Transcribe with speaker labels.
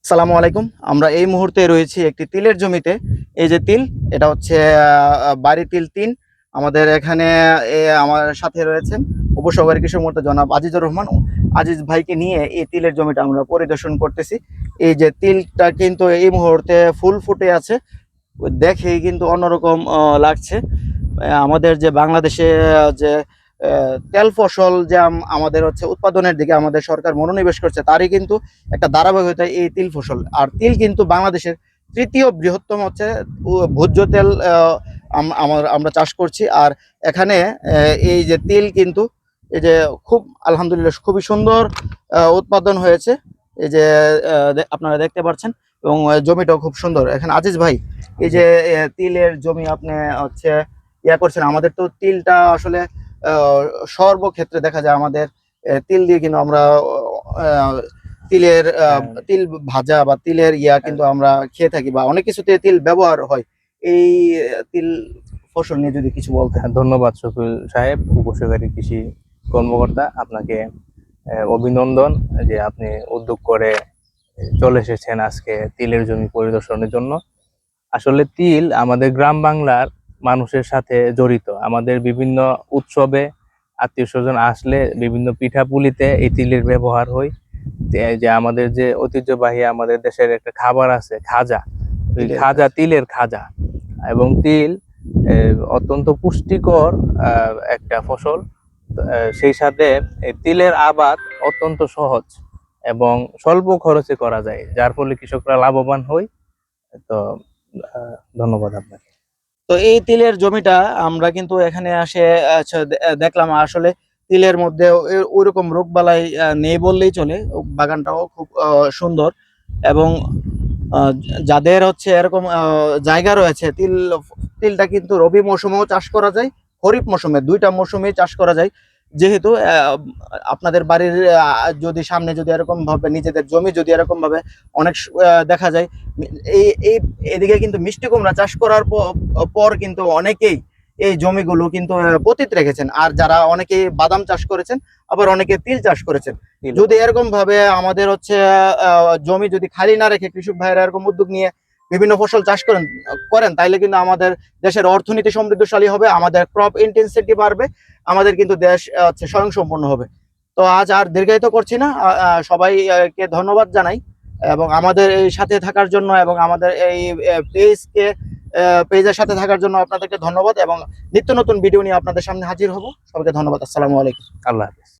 Speaker 1: সালামু আলাইকুম। আমরা এই মুহূর্তে রয়েছি একটি তিলের জমিতে। এই যে তিল, এটা হচ্ছে বাড়ি তিল ৩। আমাদের এখানে আমার সাথে রয়েছেন উপসহকারী কৃষক মোহাম্মদ জনাব আজিজুর রহমান। আজিজ ভাইকে নিয়ে এই তিলের জমিটা আমরা পরিদর্শন করতেছি। এই যে তিলটা কিন্তু এই মুহূর্তে ফুল ফুটে আছে, দেখেই কিন্তু অন্যরকম লাগছে। আমাদের যে বাংলাদেশে যে তেল ফসল যে আমাদের হচ্ছে উৎপাদনের দিকে আমাদের সরকার মনোনিবেশ করছে, তারই কিন্তু একটা ধারাবাহিকতা এই তিল ফসল। আর তিল কিন্তু বাংলাদেশের তৃতীয় বৃহত্তম হচ্ছে ভোজ্য তেল আমরা চাষ করছি। আর এখানে এই যে তিল কিন্তু এই যে খুব আলহামদুলিল্লাহ খুবই সুন্দর উৎপাদন হয়েছে। এই যে আপনারা দেখতে পাচ্ছেন, এবং জমিটাও খুব সুন্দর। এখানে আজিজ ভাই, এই যে তিলের জমি আপনি হচ্ছে করছেন, আমাদের তো তিলটা আসলে সর্বক্ষেত্রে দেখা যায় আমাদের তিল দিয়ে কিন্তু আমরা আহ, তিলের তিল ভাজা বা তিলের কিন্তু আমরা খেয়ে থাকি, বা অনেক কিছুতে তিল ব্যবহার হয়। এই তিল ফসল নিয়ে যদি কিছু বলতেন।
Speaker 2: ধন্যবাদ শফিউল সাহেব, উপসহকারী কৃষি কর্মকর্তা। আপনাকে অভিনন্দন যে আপনি উদ্যোগ করে চলে এসেছেন আজকে তিলের জমি পরিদর্শনের জন্য। আসলে তিল আমাদের গ্রাম বাংলার মানুষের সাথে জড়িত। আমাদের বিভিন্ন উৎসবে আত্মীয় স্বজন আসলে বিভিন্ন পিঠাপুলিতে এই তিলের ব্যবহার হয়। যে আমাদের যে ঐতিহ্যবাহী আমাদের দেশের একটা খাবার আছে খাজা, ওই খাজা তিলের খাজা। এবং তিল অত্যন্ত পুষ্টিকর একটা ফসল। সেই সাথে এই তিলের আবাদ অত্যন্ত সহজ এবং স্বল্প খরচে করা যায়, যার ফলে কৃষকরা লাভবান হয়। তো ধন্যবাদ আপনাকে।
Speaker 1: তো এই তিলের জমিটা আমরা কিন্তু এখানে আসে আচ্ছা, দেখলাম আসলে তিলের মধ্যে ওইরকম রোগবালাই নেই বললেই চলে। বাগানটাও খুব সুন্দর। এবং আহ, যাদের হচ্ছে এরকম জায়গা রয়েছে, তিলটা কিন্তু রবি মৌসুমেও চাষ করা যায়, খরিফ মৌসুমে, দুইটা মৌসুমে চাষ করা যায়। যেহেতু আপনাদের বাড়ির যদি সামনে যদি এরকম ভাবে নিজেদের জমি যদি এরকম ভাবে অনেক দেখা যায়, এই এই এদিকে কিন্তু মিষ্টি কুমড়া চাষ করার পর কিন্তু অনেকেই এই জমিগুলো কিন্তু পতিত রেখেছেন। আর যারা অনেকে বাদাম চাষ করেছেন, আবার অনেকে তিল চাষ করেছেন। যদি এরকম ভাবে আমাদের হচ্ছে জমি যদি খালি না রেখে কৃষক ভাইয়েরা এরকম উদ্যোগ নিয়ে বিভিন্ন ফসল চাষ করেন, তাইলে কিন্তু আমাদের দেশের অর্থনীতি সমৃদ্ধশালী হবে, আমাদের ক্রপ ইন্টেন্সিটি বাড়বে, আমাদের কিন্তু দেশ হচ্ছে স্বয়ংসম্পূর্ণ হবে। তো আজ আর দীর্ঘায়িত করছি না, সবাইকে ধন্যবাদ জানাই, এবং আমাদের এই সাথে থাকার জন্য, এবং আমাদের এই পেজের সাথে থাকার জন্য আপনাদেরকে ধন্যবাদ। এবং নিত্য নতুন ভিডিও নিয়ে আপনাদের সামনে হাজির হব। সবাইকে ধন্যবাদ। আসসালামু আলাইকুম।
Speaker 2: আল্লাহ হাফেজ।